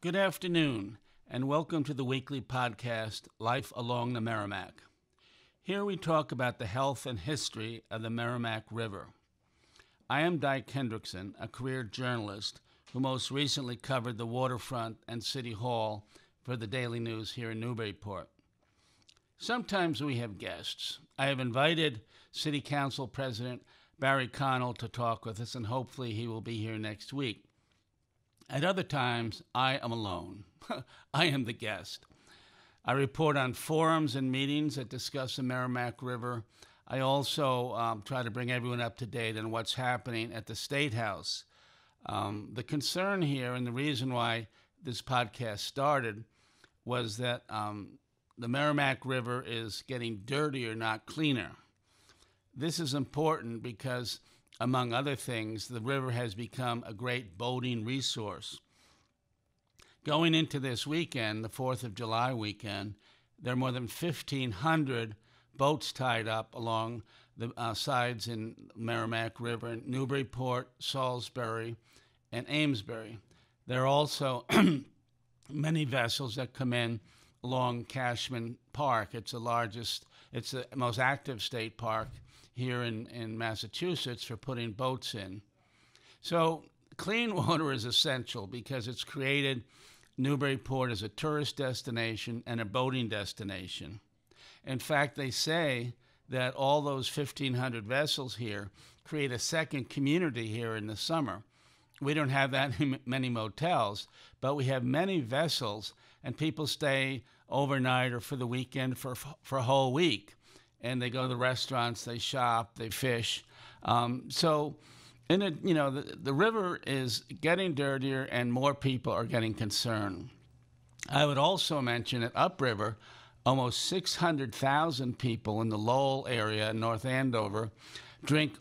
Good afternoon, and welcome to the weekly podcast, Life Along the Merrimack. Here we talk about the health and history of the Merrimack River. I am Dyke Hendrickson, a career journalist who most recently covered the waterfront and City Hall for the Daily News here in Newberry Port. Sometimes we have guests. I have invited City Council President Barry Connell to talk with us, and hopefully he will be here next week. At other times, I am alone. I am the guest. I report on forums and meetings that discuss the Merrimack River. I also try to bring everyone up to date on what's happening at the State House. The concern here, and the reason why this podcast started, was that the Merrimack River is getting dirtier, not cleaner. This is important because, among other things, the river has become a great boating resource. Going into this weekend, the 4th of July weekend, there are more than 1,500 boats tied up along the sides in Merrimack River in Newberry Port, Salisbury, and Amesbury. There are also many vessels that come in along Cashman Park. It's the most active state park here in Massachusetts for putting boats in. So clean water is essential because it's created Newberry Port as a tourist destination and a boating destination. In fact, they say that all those 1,500 vessels here create a second community here in the summer. We don't have that many motels, but we have many vessels, and people stay overnight or for the weekend for a whole week. And they go to the restaurants, they shop, they fish. The river is getting dirtier and more people are getting concerned. I would also mention that upriver, almost 600,000 people in the Lowell area in North Andover drink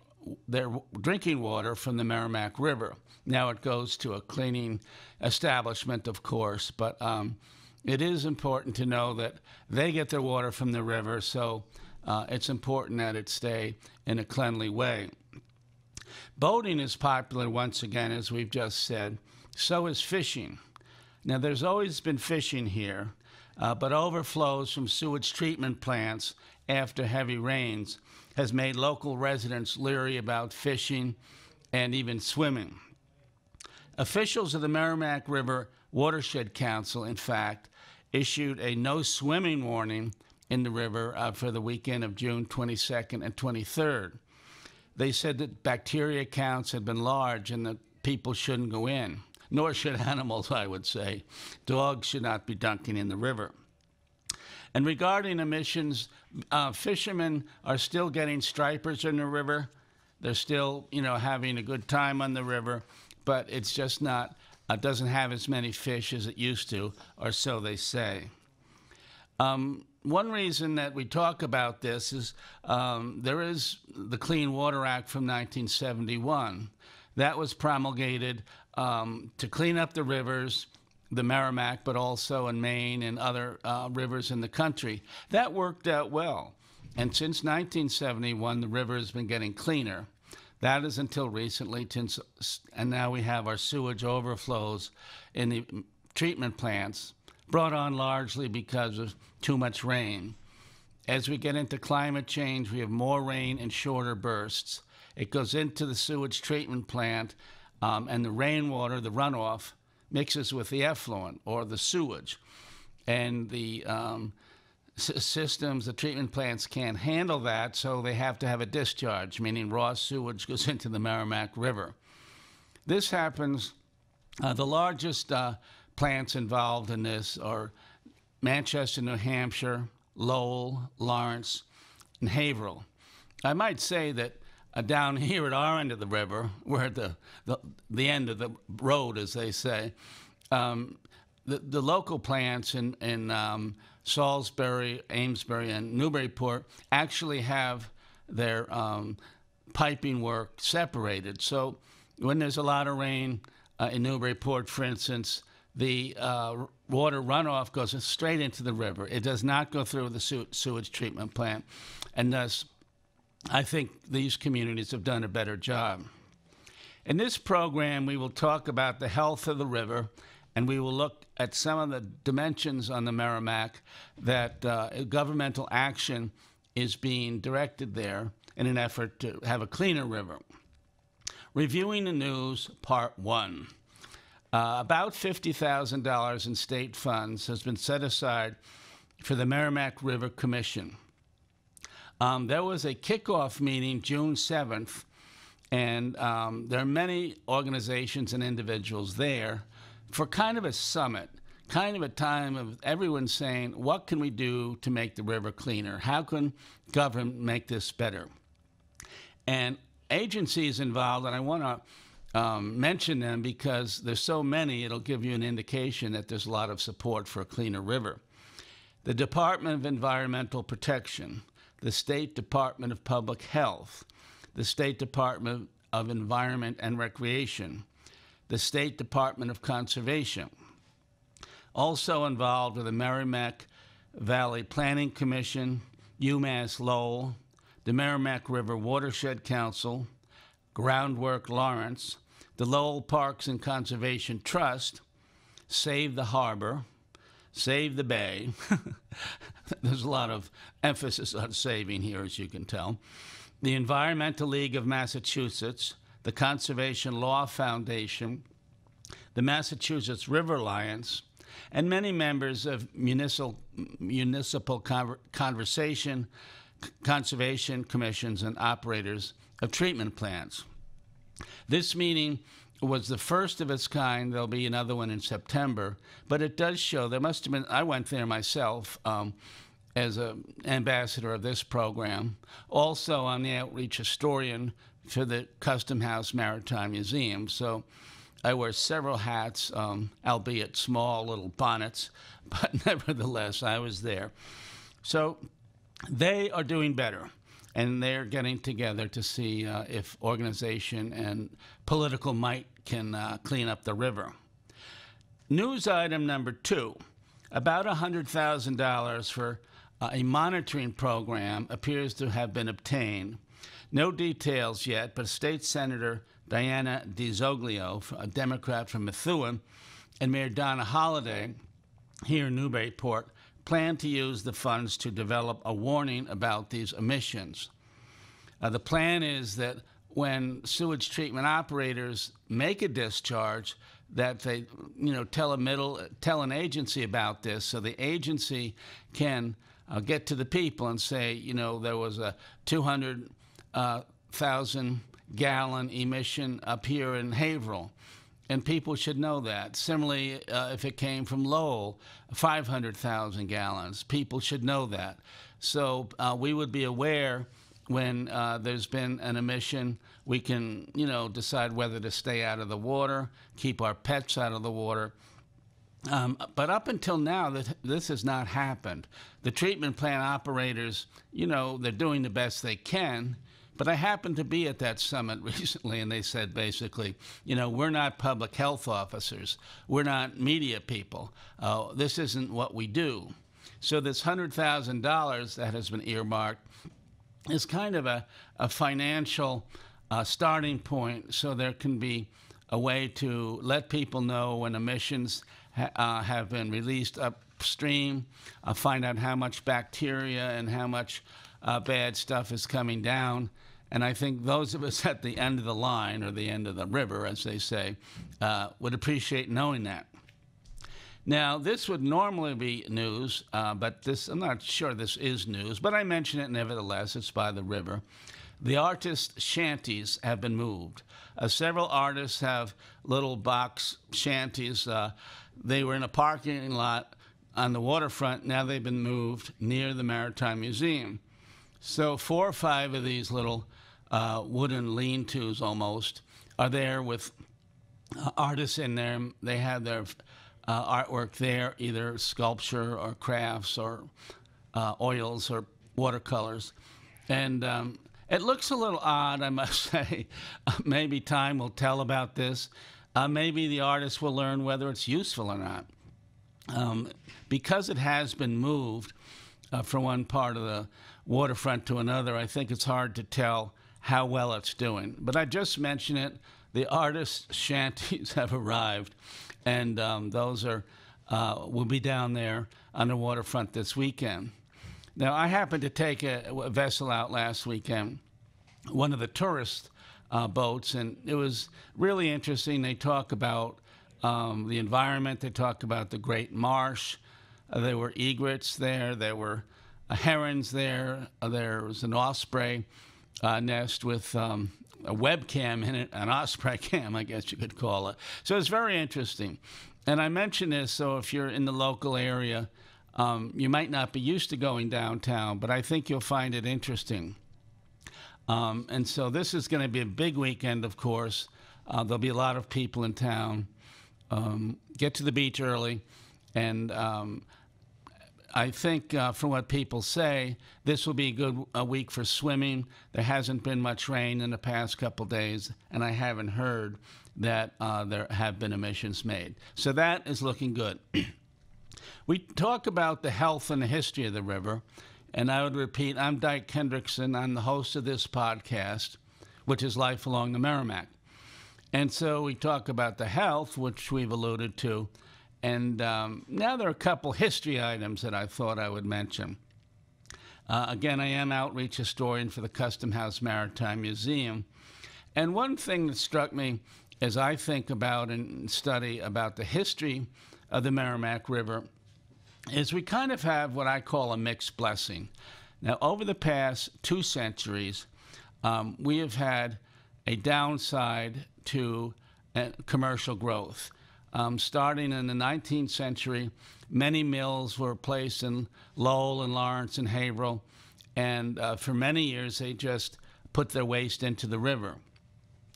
their drinking water from the Merrimack River. Now it goes to a cleaning establishment, of course, but it is important to know that they get their water from the river, so it's important that it stay in a cleanly way. Boating is popular once again, as we've just said. So is fishing. Now, there's always been fishing here, but overflows from sewage treatment plants after heavy rains has made local residents leery about fishing and even swimming. Officials of the Merrimack River Watershed Council, in fact, issued a no swimming warning in the river for the weekend of June 22nd and 23rd. They said that bacteria counts had been large and that people shouldn't go in, nor should animals, I would say. Dogs should not be dunking in the river. And regarding emissions, fishermen are still getting stripers in the river. They're still, having a good time on the river, but it's just not, doesn't have as many fish as it used to, or so they say. One reason that we talk about this is there is the Clean Water Act from 1971. That was promulgated to clean up the rivers, the Merrimack, but also in Maine and other rivers in the country. That worked out well. And since 1971, the river has been getting cleaner. That is until recently, and now we have our sewage overflows in the treatment plants, brought on largely because of too much rain. As we get into climate change, we have more rain and shorter bursts. It goes into the sewage treatment plant, and the rainwater, the runoff, mixes with the effluent or the sewage. And the systems, the treatment plants can't handle that, so they have to have a discharge, meaning raw sewage goes into the Merrimack River. This happens, the largest plants involved in this are Manchester, New Hampshire, Lowell, Lawrence, and Haverhill. I might say that down here at our end of the river, we're at the end of the road, as they say, the local plants in Salisbury, Amesbury, and Newberry Port actually have their piping work separated. So when there's a lot of rain in Newberry Port, for instance, the water runoff goes straight into the river. It does not go through the sewage treatment plant, and thus I think these communities have done a better job. In this program, we will talk about the health of the river and we will look at some of the dimensions on the Merrimack that governmental action is being directed there in an effort to have a cleaner river. Reviewing the news, Part 1. About $50,000 in state funds has been set aside for the Merrimack River Commission. There was a kickoff meeting June 7th, and there are many organizations and individuals there for kind of a summit, kind of a time of everyone saying, what can we do to make the river cleaner? How can government make this better? And agencies involved, and I want to mention them because there's so many, it'll give you an indication that there's a lot of support for a cleaner river. The Department of Environmental Protection, the State Department of Public Health, the State Department of Environment and Recreation, the State Department of Conservation. Also involved are the Merrimack Valley Planning Commission, UMass Lowell, the Merrimack River Watershed Council, Groundwork Lawrence, the Lowell Parks and Conservation Trust, Save the Harbor, Save the Bay. There's a lot of emphasis on saving here, as you can tell. The Environmental League of Massachusetts, the Conservation Law Foundation, the Massachusetts River Alliance, and many members of municipal conservation commissions and operators of treatment plants. This meeting was the first of its kind. There'll be another one in September, but it does show there must have been, I went there myself as an ambassador of this program. Also, I'm the outreach historian for the Custom House Maritime Museum, so I wear several hats, albeit small little bonnets, but nevertheless, I was there. So they are doing better, and they're getting together to see if organization and political might can clean up the river. News item number 2, about $100,000 for a monitoring program appears to have been obtained. No details yet, but State Senator Diana DiZoglio, a Democrat from Methuen, and Mayor Donna Holliday here in Newberry Port plan to use the funds to develop a warning about these emissions. The plan is that when sewage treatment operators make a discharge, that they, tell an agency about this, so the agency can get to the people and say, there was a 200,000 gallon emission up here in Haverhill, and people should know that. Similarly, if it came from Lowell, 500,000 gallons, people should know that. So we would be aware when there's been an emission. We can, decide whether to stay out of the water, keep our pets out of the water. But up until now, this has not happened. The treatment plant operators, they're doing the best they can. But I happened to be at that summit recently, and they said basically, we're not public health officers. We're not media people. This isn't what we do. So this $100,000 that has been earmarked is kind of a financial starting point, so there can be a way to let people know when emissions have been released upstream, find out how much bacteria and how much bad stuff is coming down. And I think those of us at the end of the line, or the end of the river, as they say, would appreciate knowing that. Now, this would normally be news, but I'm not sure this is news, but I mention it nevertheless. It's by the river. The Artistsshanties have been moved. Several artists have little box shanties. They were in a parking lot on the waterfront. Now they've been moved near the Maritime Museum. So 4 or 5 of these little wooden lean-tos almost are there with artists in there. They have their artwork there, either sculpture or crafts or oils or watercolors. And it looks a little odd, I must say. Maybe time will tell about this. Maybe the artists will learn whether it's useful or not. Because it has been moved from one part of the waterfront to another, I think it's hard to tell how well it's doing. But I just mentioned it. The Artistsshanties have arrived, and those are will be down there on the waterfront this weekend. Now, I happened to take a vessel out last weekend, one of the tourist boats, and it was really interesting. They talk about the environment. They talk about the Great Marsh. There were egrets there. There were herons there. There was an osprey nest with a webcam in it, an osprey cam, I guess you could call it. So it's very interesting. And I mention this so if you're in the local area, you might not be used to going downtown, but I think you'll find it interesting. And so this is going to be a big weekend, of course. There'll be a lot of people in town. Get to the beach early. And I think from what people say, this will be a week for swimming. There hasn't been much rain in the past couple days, and I haven't heard that there have been emissions made. So that is looking good. We talk about the health and the history of the river, and I would repeat, I'm Dyke Hendrickson. I'm the host of this podcast, which is Life Along the Merrimack. And so we talk about the health, which we've alluded to, and now there are a couple history items that I thought I would mention. Again, I am outreach historian for the Custom House Maritime Museum, and one thing that struck me as I think about and study about the history of the Merrimack River is we kind of have what I call a mixed blessing. Now, over the past 2 centuries, we have had a downside to commercial growth. Starting in the 19th century, many mills were placed in Lowell and Lawrence and Haverhill, and for many years they just put their waste into the river.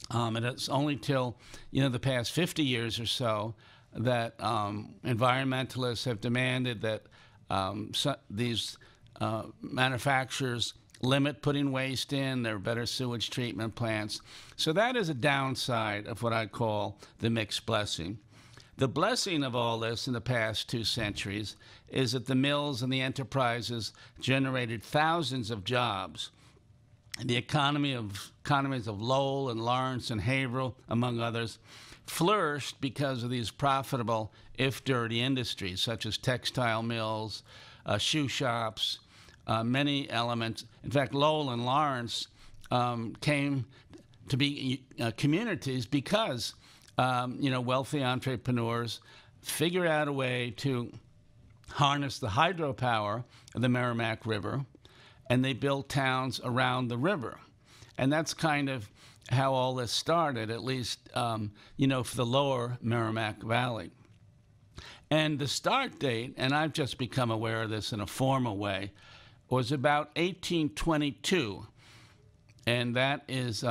And it's only till the past 50 years or so that environmentalists have demanded that these manufacturers limit putting waste in. There are better sewage treatment plants. So that is a downside of what I call the mixed blessing. The blessing of all this in the past 2 centuries is that the mills and the enterprises generated thousands of jobs. The economies of Lowell and Lawrence and Haverhill, among others, flourished because of these profitable, if dirty, industries, such as textile mills, shoe shops, many elements. In fact, Lowell and Lawrence came to be communities because wealthy entrepreneurs figured out a way to harness the hydropower of the Merrimack River, and they built towns around the river. And that's kind of how all this started, at least, for the lower Merrimack Valley. And the start date, and I've just become aware of this in a formal way, was about 1822. And that is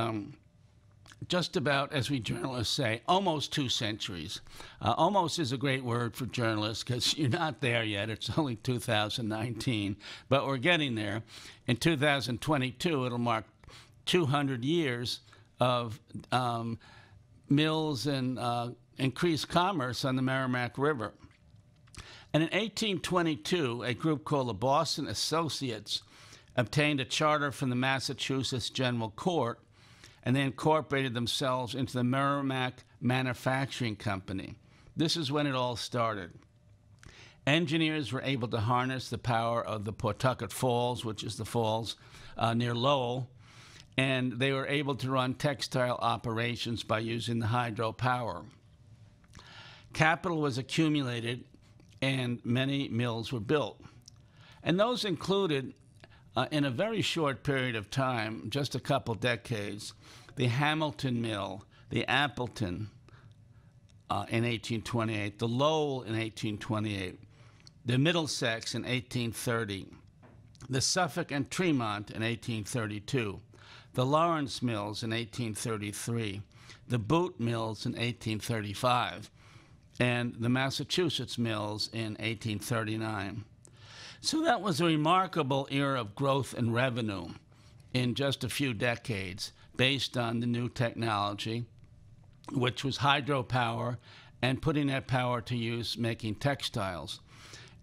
just about, as we journalists say, almost 2 centuries. Almost is a great word for journalists because you're not there yet. It's only 2019, but we're getting there. In 2022, it'll mark 200 years of mills and increased commerce on the Merrimack River. And in 1822, a group called the Boston Associates obtained a charter from the Massachusetts General Court, and they incorporated themselves into the Merrimack Manufacturing Company. This is when it all started. Engineers were able to harness the power of the Pawtucket Falls, which is the falls near Lowell, and they were able to run textile operations by using the hydropower. Capital was accumulated, and many mills were built. And those included, in a very short period of time, just a couple decades, the Hamilton Mill, the Appleton in 1828, the Lowell in 1828, the Middlesex in 1830, the Suffolk and Tremont in 1832, the Lawrence Mills in 1833, the Boot Mills in 1835, and the Massachusetts Mills in 1839. So that was a remarkable era of growth and revenue in just a few decades based on the new technology, which was hydropower and putting that power to use making textiles.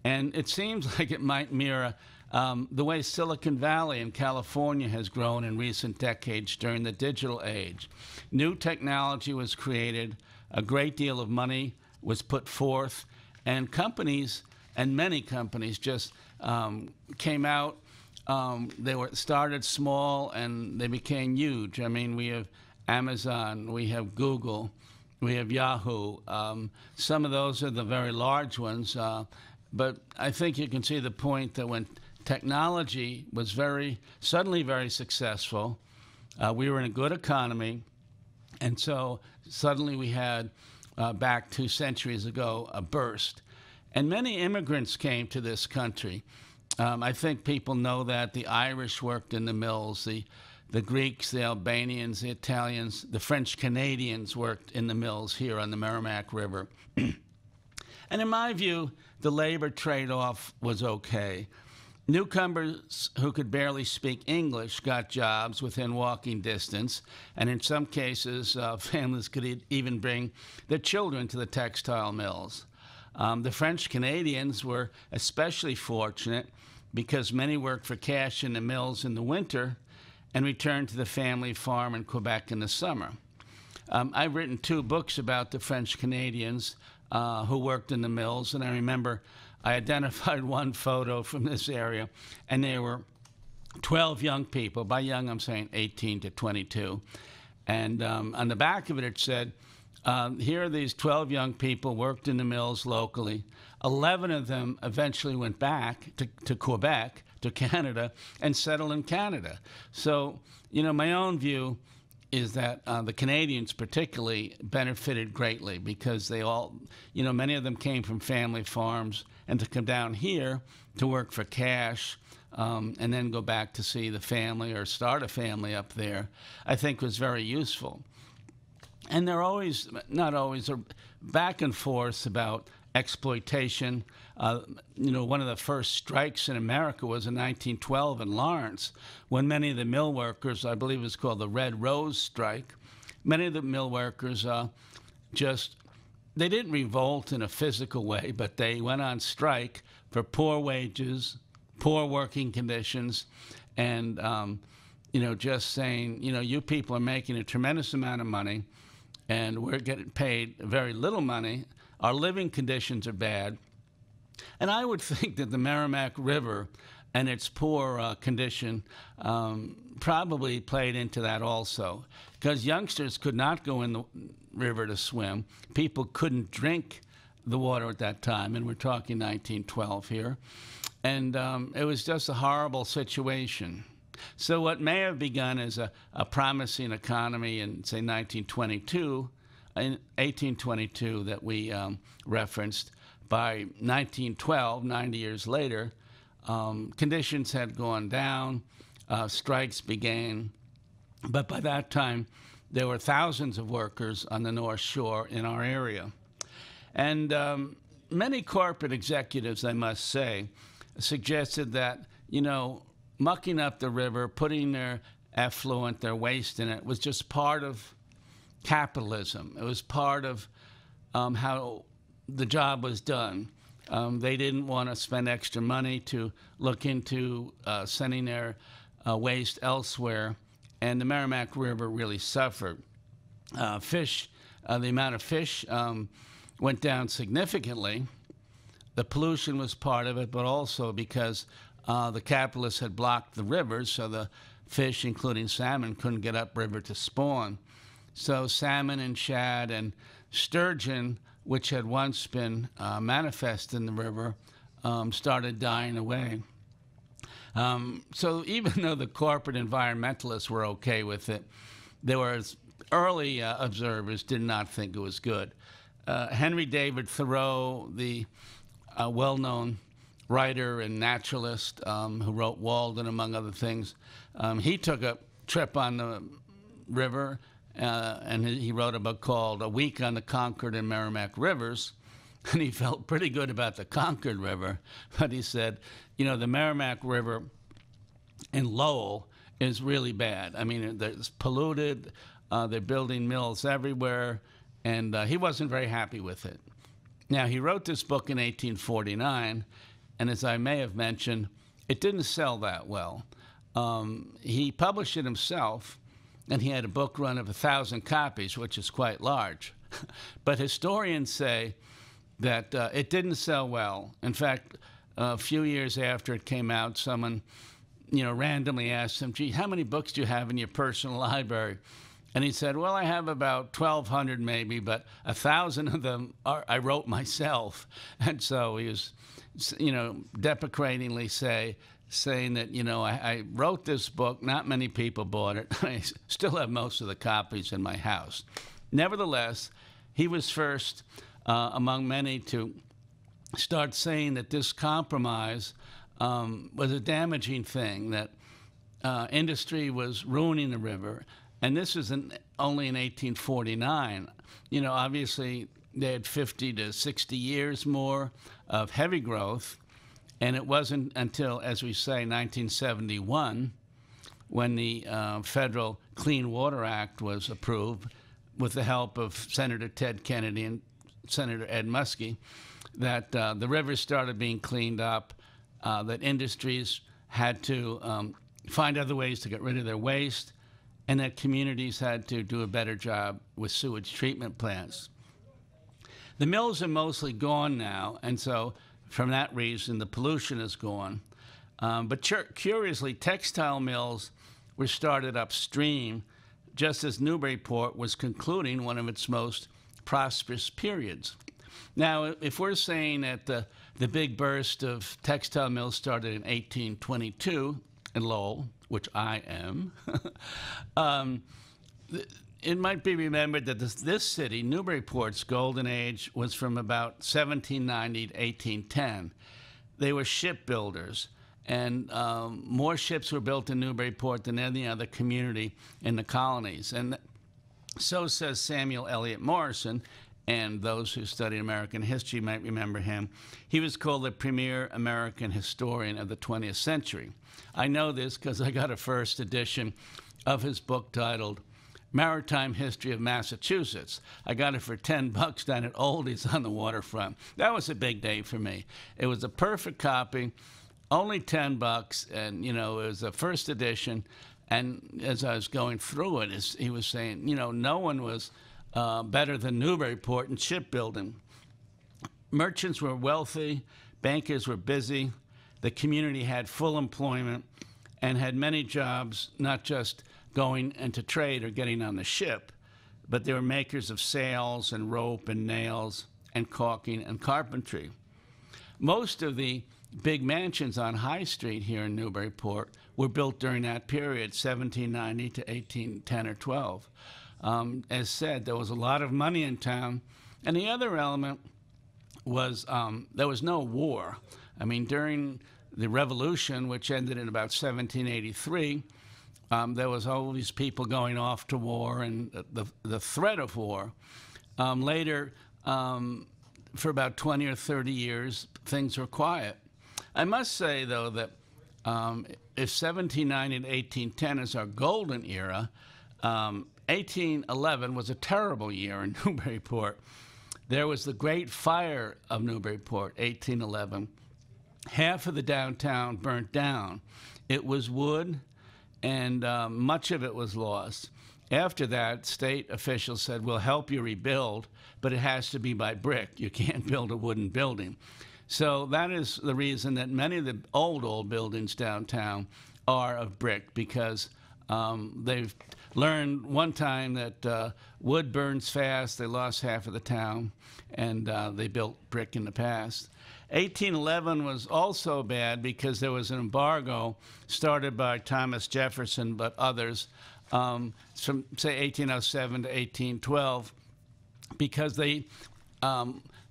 And it seems like it might mirror the way Silicon Valley in California has grown in recent decades during the digital age. New technology was created, a great deal of money was put forth, and companies, and many companies, just came out. They were started small and they became huge. I mean, we have Amazon, we have Google, we have Yahoo. Some of those are the very large ones, but I think you can see the point that when technology was suddenly very successful, we were in a good economy, and so suddenly we had, back 2 centuries ago, a burst. And many immigrants came to this country. I think people know that the Irish worked in the mills, the Greeks, the Albanians, the Italians, the French Canadians worked in the mills here on the Merrimack River. And in my view, the labor trade-off was okay. Newcomers who could barely speak English got jobs within walking distance, and in some cases, families could even bring their children to the textile mills. The French Canadians were especially fortunate because many worked for cash in the mills in the winter and returned to the family farm in Quebec in the summer. I've written 2 books about the French Canadians who worked in the mills, and I remember I identified one photo from this area, and there were 12 young people. By young, I'm saying 18 to 22. And on the back of it, it said, here are these 12 young people worked in the mills locally. 11 of them eventually went back to Quebec, to Canada, and settled in Canada. So, my own view is that the Canadians particularly benefited greatly because they all, many of them came from family farms, and to come down here to work for cash and then go back to see the family or start a family up there, I think was very useful. And they're always, not always, are back and forth about exploitation. One of the first strikes in America was in 1912 in Lawrence, when many of the mill workers, I believe it was called the Red Rose Strike, many of the mill workers they didn't revolt in a physical way, but they went on strike for poor wages, poor working conditions, and, just saying, you people are making a tremendous amount of money, and we're getting paid very little money. Our living conditions are bad. And I would think that the Merrimack River and its poor condition probably played into that also, because youngsters could not go in the river to swim. People couldn't drink the water at that time, and we're talking 1912 here. And it was just a horrible situation. So what may have begun as a promising economy in, say, 1822 that we referenced, by 1912, 90 years later, conditions had gone down, strikes began, but by that time, there were thousands of workers on the North Shore in our area. And many corporate executives, I must say, suggested that, mucking up the river, putting their effluent, their waste in it, was just part of capitalism. It was part of how the job was done. They didn't want to spend extra money to look into sending their waste elsewhere, and the Merrimack River really suffered. The amount of fish went down significantly. The pollution was part of it, but also because the capitalists had blocked the rivers, so the fish, including salmon, couldn't get upriver to spawn. So salmon and shad and sturgeon, which had once been manifest in the river, started dying away. So even though the corporate environmentalists were okay with it, there were early observers did not think it was good. Henry David Thoreau, the well-known writer and naturalist who wrote Walden, among other things, he took a trip on the river, and he wrote a book called A Week on the Concord and Merrimack Rivers, and he felt pretty good about the Concord River, but he said, the Merrimack River in Lowell is really bad. I mean, it's polluted, they're building mills everywhere, and he wasn't very happy with it. Now, he wrote this book in 1849, and as I may have mentioned, it didn't sell that well. He published it himself, and he had a book run of 1,000 copies, which is quite large. But historians say that it didn't sell well. In fact, a few years after it came out, someone, randomly asked him, "Gee, how many books do you have in your personal library?" And he said, "Well, I have about 1,200 maybe, but 1,000 of them I wrote myself." And so he was, deprecatingly saying that, I wrote this book, not many people bought it. I still have most of the copies in my house. Nevertheless, he was first among many to start saying that this compromise was a damaging thing, that industry was ruining the river. And this was only in 1849. Obviously, they had 50 to 60 years more of heavy growth. And it wasn't until, as we say, 1971, when the Federal Clean Water Act was approved with the help of Senator Ted Kennedy and Senator Ed Muskie, that the rivers started being cleaned up, that industries had to find other ways to get rid of their waste, and that communities had to do a better job with sewage treatment plants. The mills are mostly gone now, and so from that reason, the pollution is gone. But curiously, textile mills were started upstream just as Newberry Port was concluding one of its most prosperous periods. Now, if we're saying that the big burst of textile mills started in 1822 in Lowell, which I am, it might be remembered that this city, Newberry Port's golden age, was from about 1790 to 1810. They were shipbuilders, and more ships were built in Newberry Port than any other community in the colonies. And so says Samuel Eliot Morison, and those who study American history might remember him. He was called the premier American historian of the 20th century. I know this because I got a first edition of his book titled Maritime History of Massachusetts. I got it for $10 down at Oldie's on the waterfront. That was a big day for me. It was a perfect copy, only $10, and it was a first edition. And as I was going through it, he was saying, no one was better than Newberry Port in shipbuilding. Merchants were wealthy, bankers were busy, the community had full employment and had many jobs, not just going into trade or getting on the ship, but they were makers of sails and rope and nails and caulking and carpentry. Most of the big mansions on High Street here in Newberry Port were built during that period, 1790 to 1810 or 12. As said, there was a lot of money in town. And the other element was there was no war. I mean, during the Revolution, which ended in about 1783, there was always people going off to war and the threat of war. Later, for about 20 or 30 years, things were quiet. I must say, though, that if 1790 and 1810 is our golden era, 1811 was a terrible year in Newberry Port. There was the Great Fire of Newberry Port, 1811. Half of the downtown burnt down. It was wood, and much of it was lost. After that, state officials said, we'll help you rebuild, but it has to be by brick. You can't build a wooden building. So that is the reason that many of the old buildings downtown are of brick, because they've learned one time that wood burns fast. They lost half of the town, and they built brick in the past. 1811 was also bad because there was an embargo started by Thomas Jefferson, but others, from, say, 1807 to 1812, because they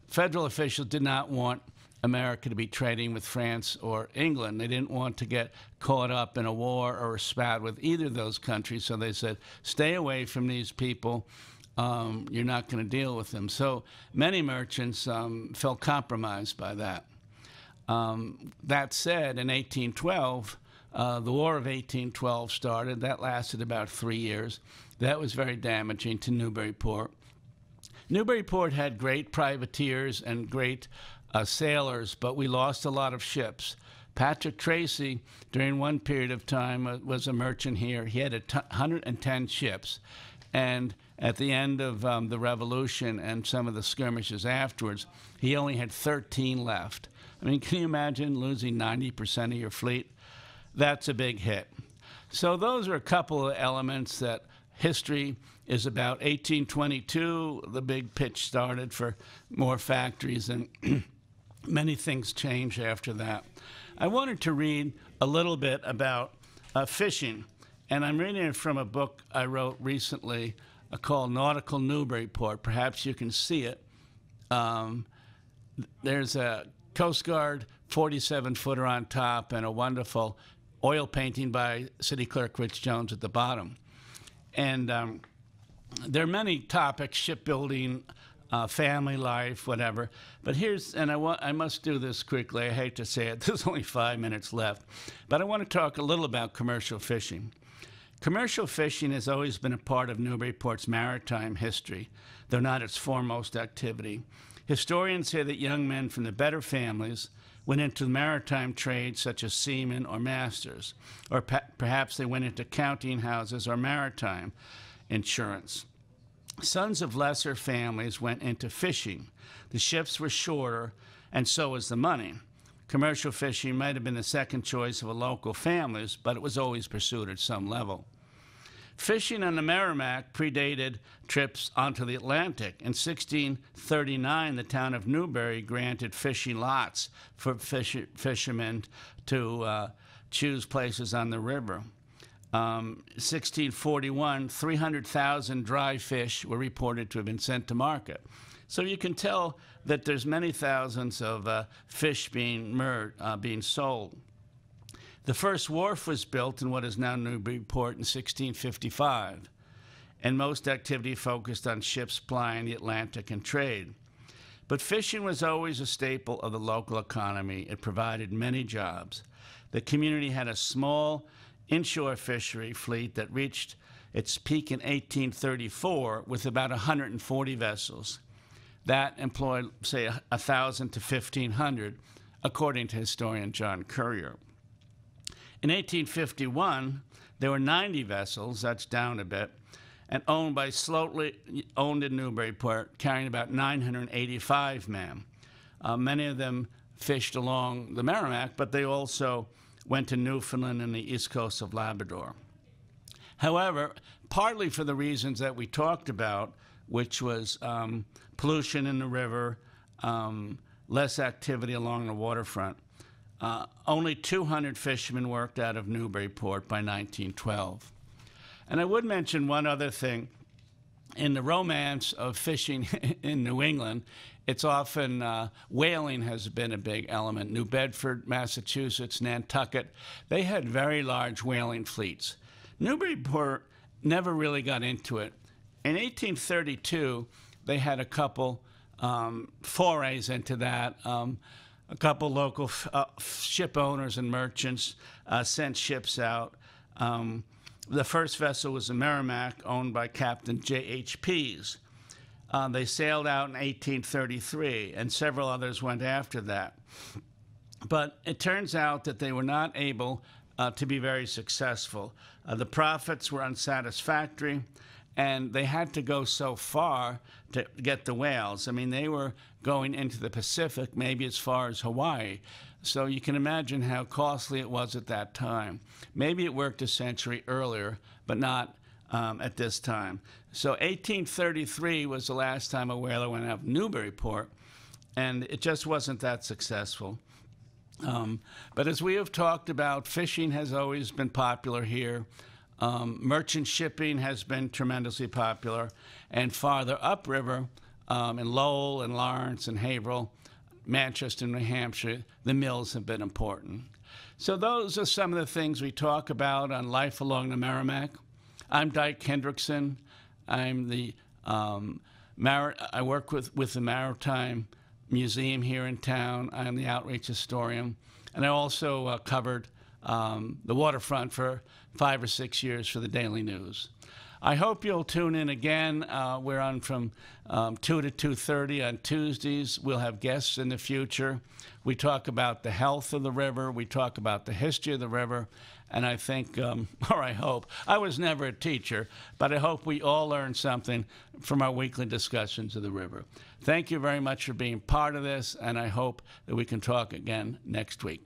federal officials did not want America to be trading with France or England. They didn't want to get caught up in a war or a spat with either of those countries, so they said, stay away from these people. You're not going to deal with them. So many merchants felt compromised by that. That said, in 1812, the War of 1812 started. That lasted about 3 years. That was very damaging to Newberry Port. Newberry Port had great privateers and great sailors, but we lost a lot of ships. Patrick Tracy, during one period of time, was a merchant here. He had 110 ships, and At the end of the Revolution and some of the skirmishes afterwards, he only had 13 left. I mean, can you imagine losing 90% of your fleet? That's a big hit. So those are a couple of elements that history is about. 1822, the big pitch started for more factories, and many things changed after that. I wanted to read a little bit about fishing, and I'm reading it from a book I wrote recently called Nautical Newberry Port. Perhaps you can see it. There's a Coast Guard 47-footer on top and a wonderful oil painting by City Clerk Rich Jones at the bottom. And there are many topics: shipbuilding, family life, whatever. But here's, and I must do this quickly. I hate to say it. There's only 5 minutes left. But I want to talk a little about commercial fishing. Commercial fishing has always been a part of Newberry Port's maritime history, though not its foremost activity. Historians say that young men from the better families went into the maritime trade, such as seamen or masters, or perhaps they went into counting houses or maritime insurance. Sons of lesser families went into fishing. The ships were shorter, and so was the money. Commercial fishing might have been the second choice of a local families, but it was always pursued at some level. Fishing on the Merrimack predated trips onto the Atlantic. In 1639, the town of Newberry granted fishing lots for fishermen to choose places on the river. 1641, 300,000 dry fish were reported to have been sent to market. So you can tell that there's many thousands of fish being sold. The first wharf was built in what is now Newberry Port in 1655, and most activity focused on ships plying the Atlantic and trade. But fishing was always a staple of the local economy. It provided many jobs. The community had a small inshore fishery fleet that reached its peak in 1834 with about 140 vessels. That employed, say, 1,000 to 1,500, according to historian John Currier. In 1851, there were 90 vessels, that's down a bit, and owned in Newberry Port, carrying about 985 men. Many of them fished along the Merrimack, but they also went to Newfoundland and the east coast of Labrador. However, partly for the reasons that we talked about, which was pollution in the river, less activity along the waterfront, only 200 fishermen worked out of Newberry Port by 1912. And I would mention one other thing. In the romance of fishing in New England, it's often whaling has been a big element. New Bedford, Massachusetts, Nantucket, they had very large whaling fleets. Newberry Port never really got into it. In 1832, they had a couple forays into that. A couple local ship owners and merchants sent ships out. The first vessel was the Merrimack, owned by Captain J.H. Pease. They sailed out in 1833, and several others went after that. But it turns out that they were not able to be very successful. The profits were unsatisfactory, and they had to go so far to get the whales. I mean, they were going into the Pacific, maybe as far as Hawaii. So you can imagine how costly it was at that time. Maybe it worked a century earlier, but not at this time. So 1833 was the last time a whaler went out of Newberry Port, and it just wasn't that successful. But as we have talked about, fishing has always been popular here. Merchant shipping has been tremendously popular. And farther upriver, in Lowell and Lawrence and Haverhill, Manchester, New Hampshire, the mills have been important. So those are some of the things we talk about on Life Along the Merrimack. I'm Dyke Hendrickson. I'm the I work with the Maritime Museum here in town. I'm the outreach historian, and I also covered the waterfront for 5 or 6 years for the Daily News. I hope you'll tune in again. We're on from 2 to 2:30 on Tuesdays. We'll have guests in the future. We talk about the health of the river. We talk about the history of the river. And I think, or I hope, I was never a teacher, but I hope we all learn something from our weekly discussions of the river. Thank you very much for being part of this, and I hope that we can talk again next week.